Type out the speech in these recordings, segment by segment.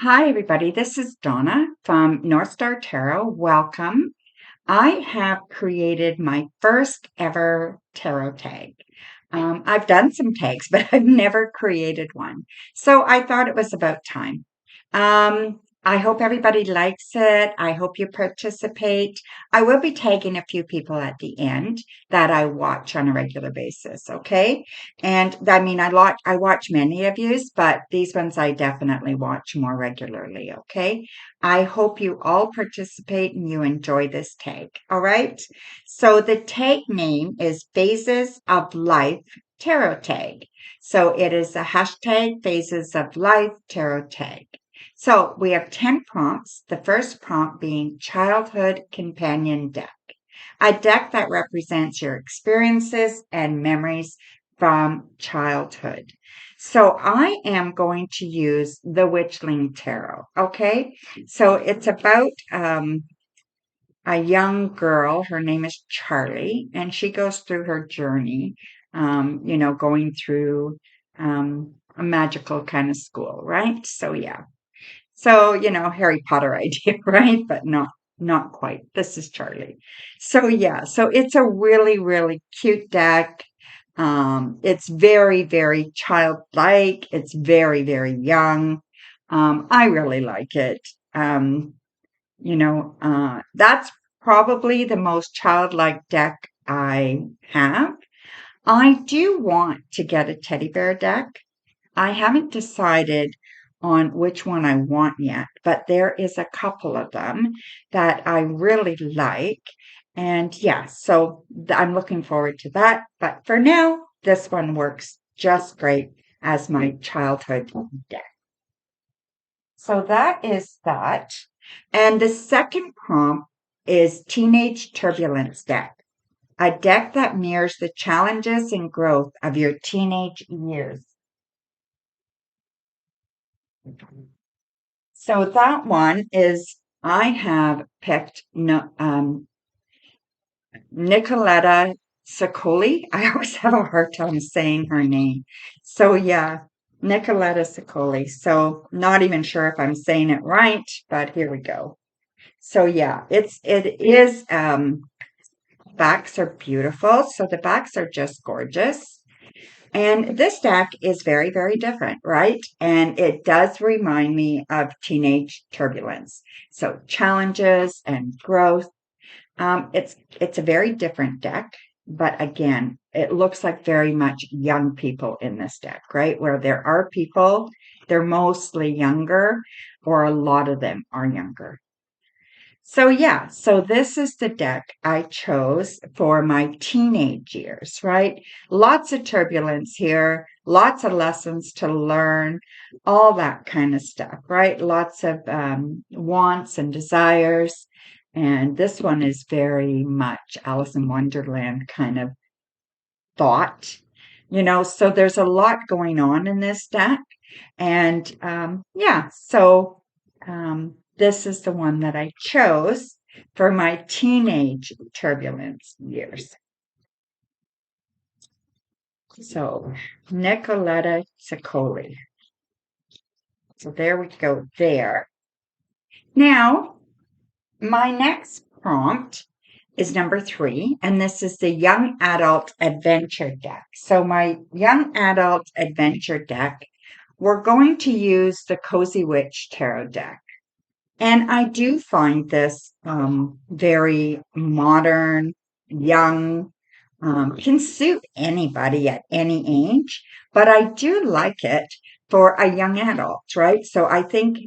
Hi, everybody. This is Donna from North Star Tarot. Welcome. I have created my first ever tarot tag. I've done some tags, but I've never created one. So I thought it was about time. I hope everybody likes it. I hope you participate. I will be tagging a few people at the end that I watch on a regular basis. Okay. And I mean, I watch many of yous, but these ones I definitely watch more regularly. Okay. I hope you all participate and you enjoy this tag. All right. So the tag name is Phases of Life Tarot Tag. So it is a hashtag Phases of Life Tarot Tag. So we have 10 prompts. The first prompt being Childhood Companion Deck, a deck that represents your experiences and memories from childhood. So I am going to use the Witchling Tarot. Okay. So it's about a young girl. Her name is Charlie, and she goes through her journey, going through a magical kind of school, right? So, yeah. So, Harry Potter idea, right? But not quite. This is Charlie. So, yeah. So it's a really, really cute deck. It's very, very childlike. It's very, very young. I really like it. Um, that's probably the most childlike deck I have. I do want to get a teddy bear deck. I haven't decided on which one I want yet, but there is a couple of them that I really like. And yeah, so I'm looking forward to that. But for now, this one works just great as my childhood deck. So that is that. And the second prompt is Teenage Turbulence Deck, a deck that mirrors the challenges and growth of your teenage years. So that one is, I have picked no, Nicoletta Ciccoli. I always have a hard time saying her name. So yeah, Nicoletta Ciccoli. So not even sure if I'm saying it right, but here we go. So yeah, it is backs are beautiful. So the backs are just gorgeous. And this deck is very, very different, right? And it does remind me of teenage turbulence. So challenges and growth. It's a very different deck, but again, it looks like very much young people in this deck, right? Where there are people, they're mostly younger, or a lot of them are younger. So yeah, so this is the deck I chose for my teenage years, right? Lots of turbulence here, lots of lessons to learn, all that kind of stuff, right? Lots of wants and desires. And this one is very much Alice in Wonderland kind of thought, so there's a lot going on in this deck. And yeah, so this is the one that I chose for my teenage turbulence years. So Nicoletta Ciccoli. So there we go there. Now, my next prompt is number 3, and this is the Young Adult Adventure Deck. So my Young Adult Adventure Deck, we're going to use the Cozy Witch Tarot deck. And I do find this very modern, young, can suit anybody at any age, but I do like it for a young adult, right? So I think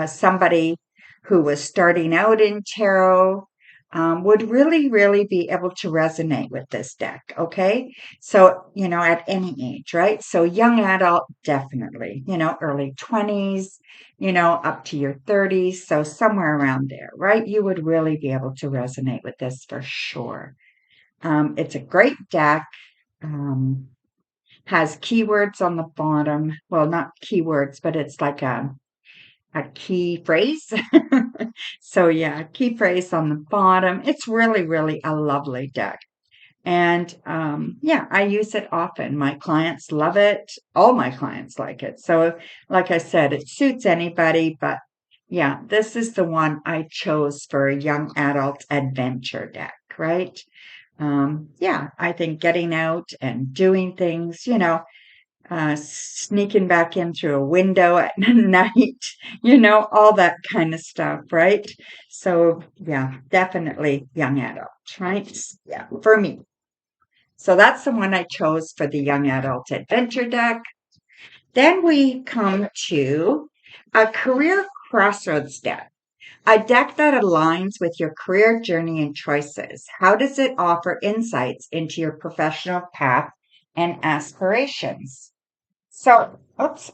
somebody who was starting out in tarot would really, really be able to resonate with this deck. Okay. So, at any age, right? So young adult, definitely, early 20s, up to your 30s. So somewhere around there, right? You would really be able to resonate with this for sure. It's a great deck. Um, has keywords on the bottom. Well, not keywords, but it's like a key phrase. So yeah, key phrase on the bottom. It's really, really a lovely deck. And yeah, I use it often. My clients love it. All my clients like it. So like I said, it suits anybody, but Yeah, this is the one I chose for a young adult adventure deck, right? Yeah, I think getting out and doing things, sneaking back in through a window at night, all that kind of stuff, right? So, yeah, definitely young adult, right? Yeah, for me. So that's the one I chose for the young adult adventure deck. Then we come to a career crossroads deck. A deck that aligns with your career journey and choices. How does it offer insights into your professional path and aspirations? So, oops,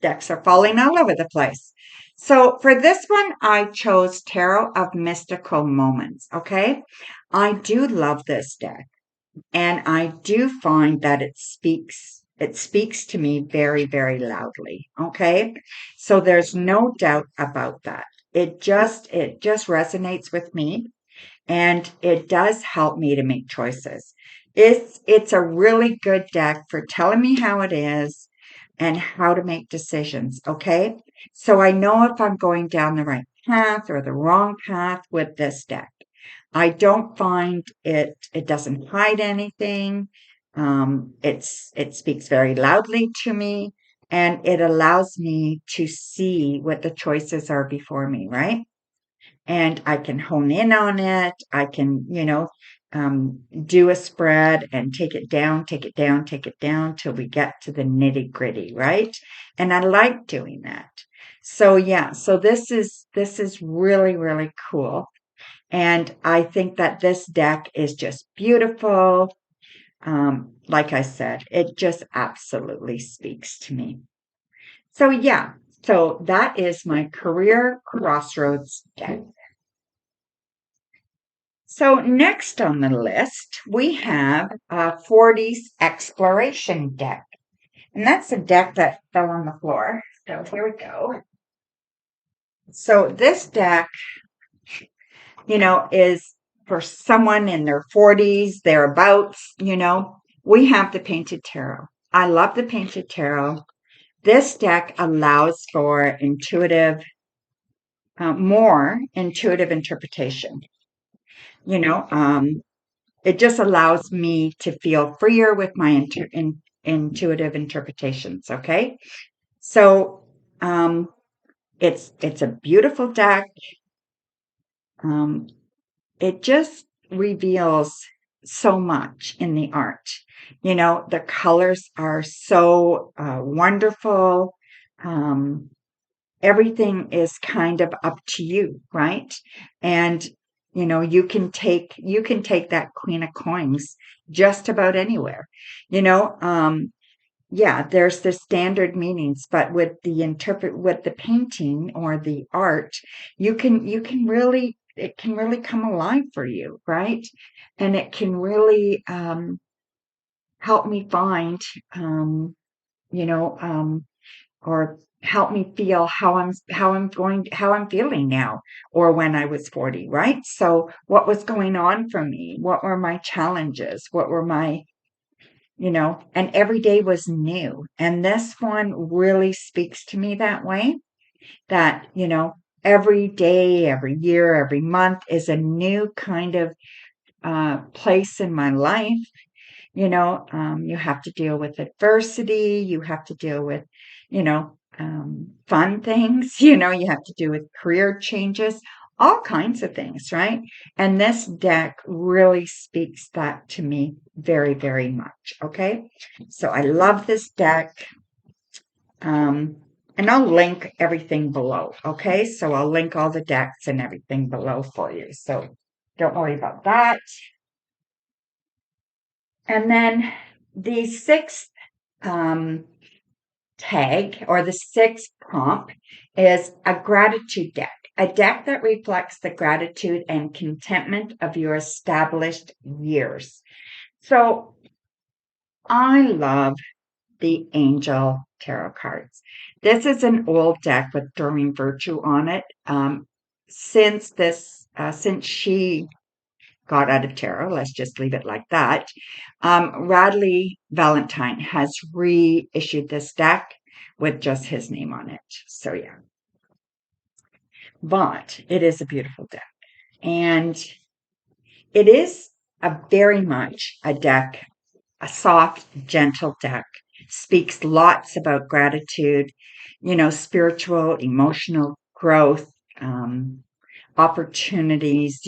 decks are falling all over the place. So, for this one, I chose Tarot of Mystical Moments. Okay. I do love this deck. And I do find that it speaks to me very, very loudly. Okay. So there's no doubt about that. It just resonates with me and it does help me to make choices. It's a really good deck for telling me how it is and how to make decisions. Okay. So I know if I'm going down the right path or the wrong path with this deck. I don't find it doesn't hide anything. It speaks very loudly to me and it allows me to see what the choices are before me, right? And I can hone in on it. I can, do a spread and take it down, take it down, take it down till we get to the nitty gritty, right? And I like doing that. So yeah, so this is really, really cool. And I think that this deck is just beautiful. Like I said, it just absolutely speaks to me. So, yeah, so that is my career crossroads deck. So, next on the list, we have a 40s exploration deck. And that's a deck that fell on the floor. So, here we go. So, this deck is for someone in their 40s, thereabouts, we have the painted tarot. I love the painted tarot. This deck allows for more intuitive interpretation. You know, um, it just allows me to feel freer with my intuitive interpretations. Okay. So, it's a beautiful deck. Um, it just reveals so much in the art. The colors are so wonderful. Um, Everything is kind of up to you, right? And you can take that Queen of Coins just about anywhere. You know, um, yeah, there's the standard meanings, but with the painting or the art, you can really it can really come alive for you, right? And it can really help me find you know or help me feel how I'm feeling now or when I was 40, right? So what was going on for me? What were my challenges? What were my and every day was new. And this one really speaks to me that way that, every day, every year, every month is a new kind of place in my life. You have to deal with adversity, you have to deal with, fun things, you have to do with career changes, all kinds of things, right? And this deck really speaks that to me very, very much. Okay. So I love this deck. Um, and I'll link everything below. Okay. So I'll link all the decks and everything below for you. So don't worry about that. And then the sixth um, tag or the sixth prompt is a gratitude deck, a deck that reflects the gratitude and contentment of your established years. So I love the Angel Tarot cards. This is an old deck with Doreen Virtue on it. Since she got out of tarot. Let's just leave it like that. Radley Valentine has reissued this deck with just his name on it. So yeah. but it is a beautiful deck. And it is a very much a deck, a soft, gentle deck. Speaks lots about gratitude, spiritual, emotional growth, opportunities,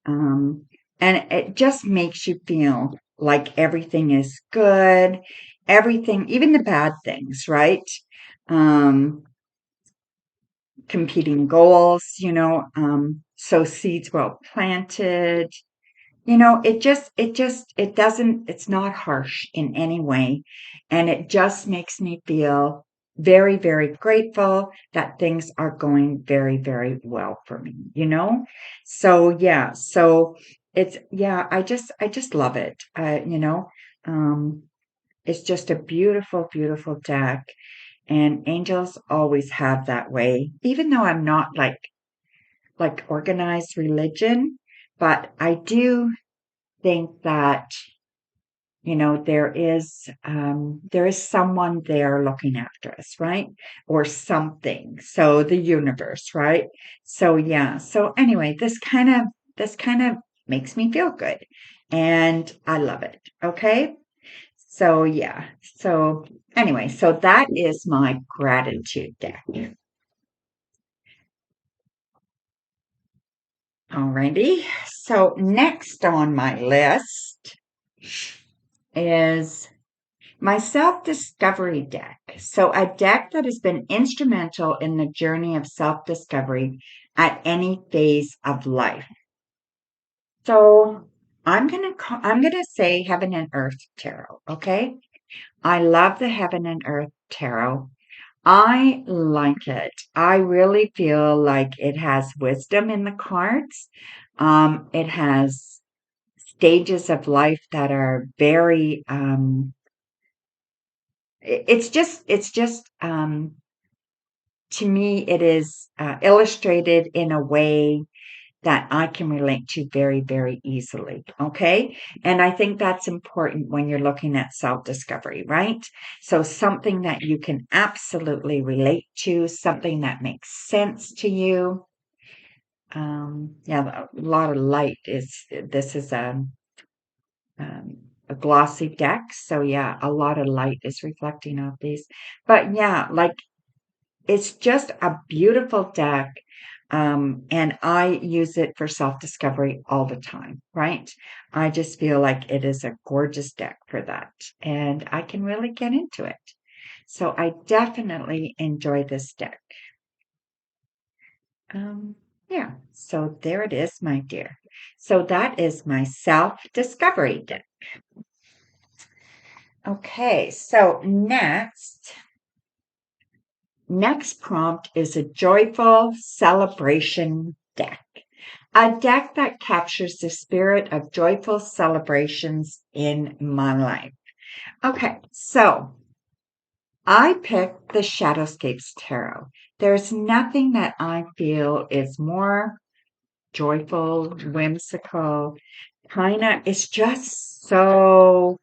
um, and it just makes you feel like everything is good, everything, even the bad things, right? Um, Competing goals, sow seeds well planted. It doesn't, it's not harsh in any way. And it just makes me feel very, very grateful that things are going very, very well for me. So yeah, yeah, I just love it. It's just a beautiful, beautiful deck. And angels always have that way, even though I'm not like organized religion, but I do think that there is someone there looking after us, right? Or something. So the universe, right? So yeah. So anyway, this kind of makes me feel good, and I love it. Okay. So yeah. So anyway, so that is my gratitude deck. Alrighty. So next on my list is my self-discovery deck. So a deck that has been instrumental in the journey of self-discovery at any phase of life. So I'm gonna say Heaven and Earth Tarot, okay? I love the Heaven and Earth Tarot. I like it. I really feel like it has wisdom in the cards. It has stages of life that are very it's just to me it is illustrated in a way that I can relate to very, very easily. Okay. And I think that's important when you're looking at self-discovery, right? So something that you can absolutely relate to, something that makes sense to you. Yeah, a lot of light this is um, a glossy deck. So yeah, a lot of light is reflecting off these. But yeah, like it's just a beautiful deck. And I use it for self-discovery all the time, right? I just feel like it is a gorgeous deck for that. And I can really get into it. So I definitely enjoy this deck. Um, yeah, so there it is, my dear. So that is my self-discovery deck. Okay, so next prompt is a joyful celebration deck. A deck that captures the spirit of joyful celebrations in my life. Okay, so I picked the Shadowscapes Tarot. There's nothing that I feel is more joyful, whimsical, it's just so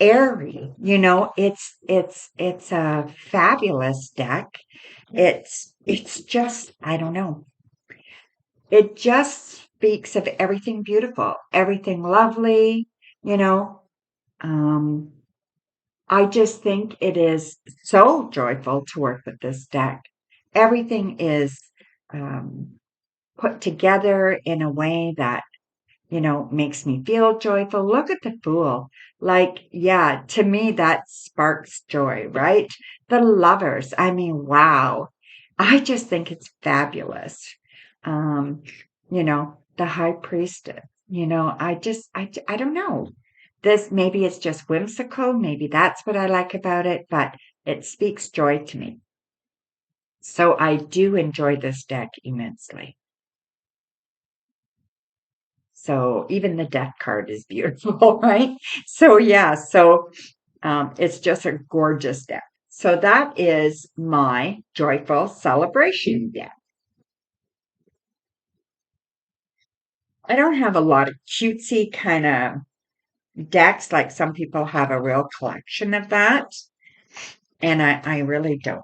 airy. It's a fabulous deck. It's just, I don't know. It just speaks of everything beautiful, everything lovely, you know. Um, I just think it is so joyful to work with this deck. Everything is um, put together in a way that makes me feel joyful. Look at the Fool. Like, yeah, to me, that sparks joy, right? The Lovers. I mean, wow. I just think it's fabulous. The High Priestess. I don't know. This maybe it's just whimsical. Maybe that's what I like about it, but it speaks joy to me. So I do enjoy this deck immensely. So even the death card is beautiful, right? So yeah, so it's just a gorgeous deck. So that is my joyful celebration deck. I don't have a lot of cutesy kind of decks like some people have a real collection of that, and I really don't.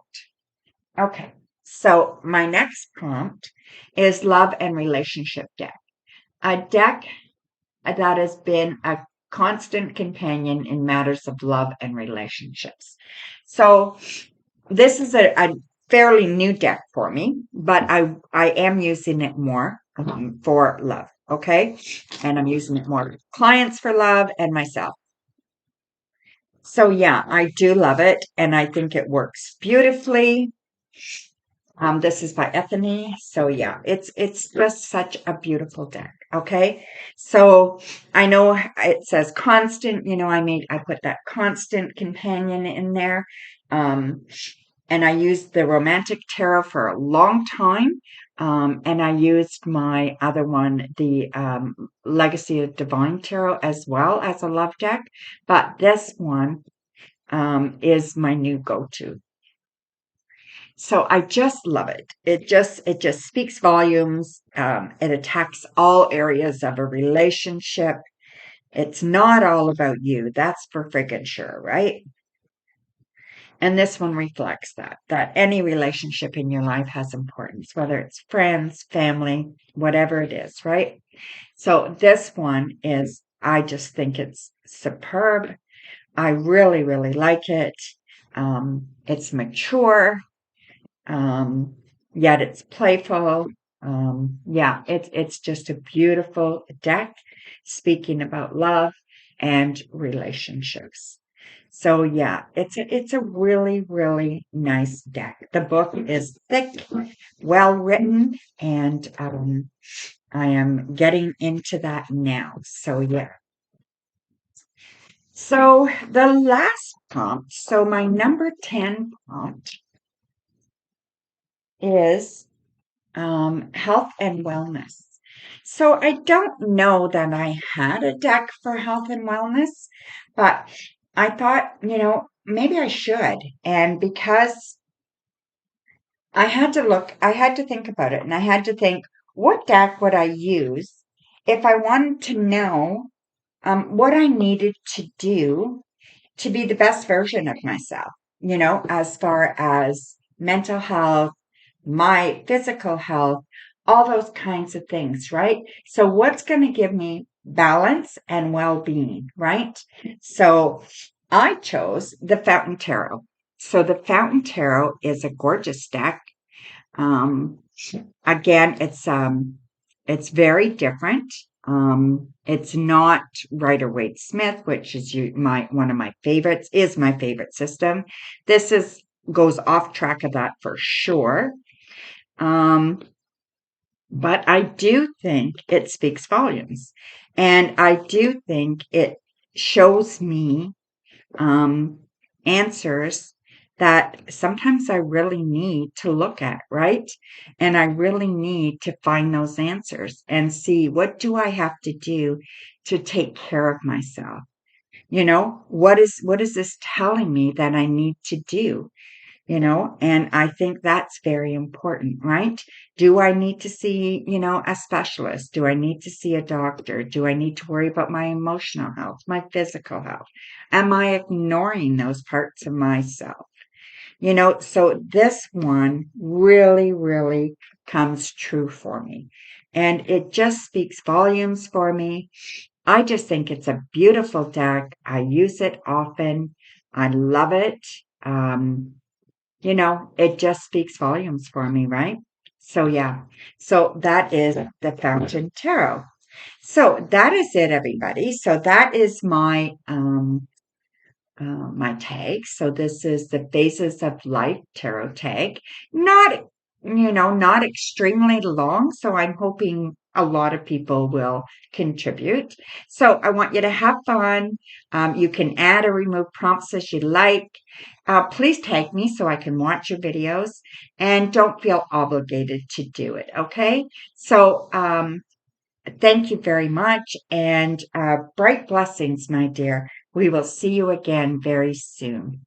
Okay, So my next prompt is love and relationship deck. A deck that has been a constant companion in matters of love and relationships. So this is a fairly new deck for me, but I am using it more for love. Okay. And I'm using it more with clients for love and myself. So yeah, I do love it and I think it works beautifully. This is by Ethany. So yeah, it's just such a beautiful deck. Okay. So I know it says constant, I put that constant companion in there. Um, and I used the Romantic Tarot for a long time. And I used my other one, the Legacy of Divine Tarot, as well as a love deck. But this one is my new go-to. So I just love it. It just speaks volumes. It attacks all areas of a relationship. It's not all about you. That's for friggin' sure, right? And this one reflects that any relationship in your life has importance, whether it's friends, family, whatever it is, right? So this one is, I just think it's superb. I really, really like it. It's mature, yet it's playful. Yeah, it's just a beautiful deck speaking about love and relationships. So yeah, it's a really, really nice deck. The book is thick, well written, and I am getting into that now. So yeah. So the last prompt, so my number 10 prompt is health and wellness. So I don't know that I had a deck for health and wellness, but I thought, maybe I should. And because I had to think about it and I had to think, what deck would I use if I wanted to know what I needed to do to be the best version of myself, as far as mental health, my physical health, all those kinds of things, right? So, what's going to give me balance and well being, right? So, I chose the Fountain Tarot. So, the Fountain Tarot is a gorgeous deck. Um, Again, it's very different. It's not Rider Waite Smith, which is my one of my favorites, is my favorite system. This is goes off track of that for sure. Um, but I do think it speaks volumes, and I do think it shows me answers that sometimes I really need to look at, right? And I really need to find those answers and see what do I have to do to take care of myself. What is this telling me that I need to do? And I think that's very important, right? Do I need to see, a specialist? Do I need to see a doctor? Do I need to worry about my emotional health, my physical health? Am I ignoring those parts of myself? So this one really, really comes true for me. And it just speaks volumes for me. I just think it's a beautiful deck. I use it often. I love it. Um, it just speaks volumes for me, right? So yeah. So that is the Fountain Tarot. So that is it, everybody. So that is my tag. So this is the Phases of Life tarot tag. Not, not extremely long. So I'm hoping a lot of people will contribute. So I want you to have fun. You can add or remove prompts as you like. Please tag me so I can watch your videos and don't feel obligated to do it. Okay. So, thank you very much and bright blessings, my dear. We will see you again very soon.